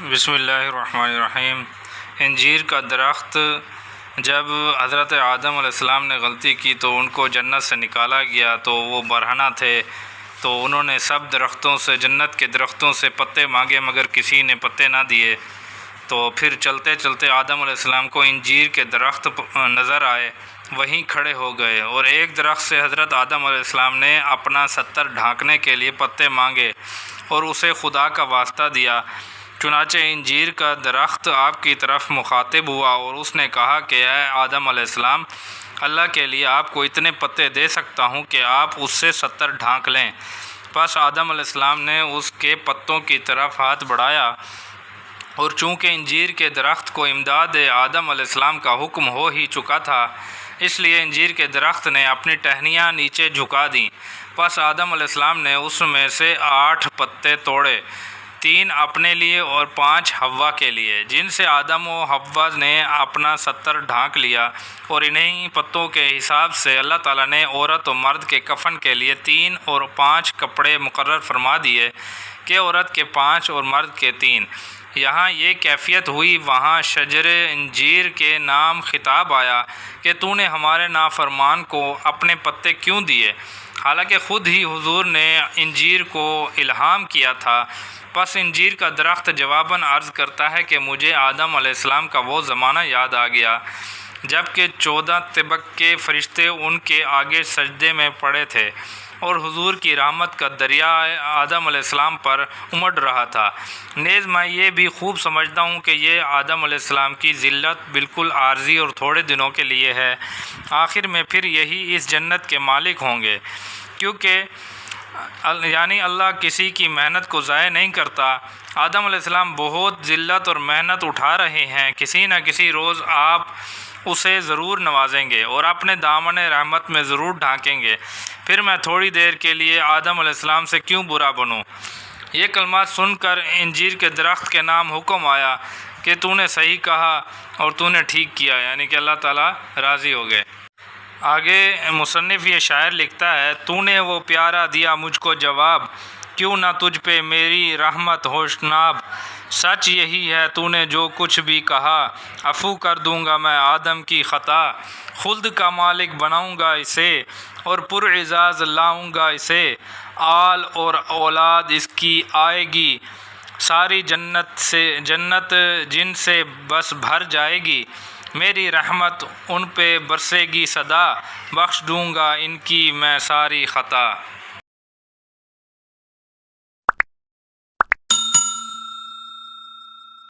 بسم اللہ الرحمن الرحیم۔ انجیر کا درخت، جب حضرت آدم علیہ السلام نے غلطی کی تو ان کو جنت سے نکالا گیا، تو وہ برہنہ تھے، تو انہوں نے سب درختوں سے، جنت کے درختوں سے پتے مانگے مگر کسی نے پتے نہ دیے۔ تو پھر چلتے چلتے آدم علیہ السلام کو انجیر کے درخت نظر آئے، وہیں کھڑے ہو گئے، اور ایک درخت سے حضرت آدم علیہ السلام نے اپنا ستر ڈھانکنے کے لیے پتے مانگے اور اسے خدا کا واسطہ دیا۔ چنانچہ انجیر کا درخت آپ کی طرف مخاطب ہوا اور اس نے کہا کہ اے آدم علیہ السلام، اللہ کے لیے آپ کو اتنے پتے دے سکتا ہوں کہ آپ اس سے 70 ڈھانک لیں۔ پس آدم علیہ السلام نے اس کے پتوں کی طرف ہاتھ بڑھایا، اور چونکہ انجیر کے درخت کو امداد آدم علیہ السلام کا حکم ہو ہی چکا تھا، اس لیے انجیر کے درخت نے اپنی ٹہنیاں نیچے جھکا دیں۔ پس آدم علیہ السلام نے اس میں سے 8 پتے توڑے، 3 اپنے لیے اور 5 حوا کے لیے، جن سے آدم و حوا نے اپنا 70 ڈھانک لیا، اور انہی پتوں کے حساب سے اللہ تعالیٰ نے عورت و مرد کے کفن کے لیے 3 اور 5 کپڑے مقرر فرما دیے کہ عورت کے 5 اور مرد کے 3۔ یہاں یہ کیفیت ہوئی، وہاں شجر انجیر کے نام خطاب آیا کہ تو نے ہمارے نافرمان کو اپنے پتے کیوں دیے، حالانکہ خود ہی حضور نے انجیر کو الہام کیا تھا۔ پس انجیر کا درخت جواباً عرض کرتا ہے کہ مجھے آدم علیہ السلام کا وہ زمانہ یاد آ گیا جب کہ 14 طبق کے فرشتے ان کے آگے سجدے میں پڑے تھے، اور حضور کی رحمت کا دریا آدم علیہ السلام پر امڈ رہا تھا۔ نیز میں یہ بھی خوب سمجھتا ہوں کہ یہ آدم علیہ السلام کی ذلت بالکل عارضی اور تھوڑے دنوں کے لیے ہے، آخر میں پھر یہی اس جنت کے مالک ہوں گے، کیونکہ اللہ کسی کی محنت کو ضائع نہیں کرتا۔ آدم علیہ السلام بہت ذلت اور محنت اٹھا رہے ہیں، کسی نہ کسی روز آپ اسے ضرور نوازیں گے اور اپنے دامن رحمت میں ضرور ڈھانکیں گے، پھر میں تھوڑی دیر کے لیے آدم علیہ السلام سے کیوں برا بنوں۔ یہ کلمات سن کر انجیر کے درخت کے نام حکم آیا کہ تو نے صحیح کہا اور تو نے ٹھیک کیا، یعنی کہ اللہ تعالیٰ راضی ہو گئے۔ آگے مصنف یہ شاعر لکھتا ہے، تو نے وہ پیارا دیا مجھ کو جواب، کیوں نہ تجھ پہ میری رحمت ہوشناب۔ سچ یہی ہے تو نے جو کچھ بھی کہا، عفو کر دوں گا میں آدم کی خطا۔ خلد کا مالک بناؤں گا اسے اور پراعزاز لاؤں گا اسے، آل اور اولاد اس کی آئے گی ساری جنت جن سے بس بھر جائے گی۔ میری رحمت ان پہ برسے گی سدا، بخش دوں گا ان کی میں ساری خطا۔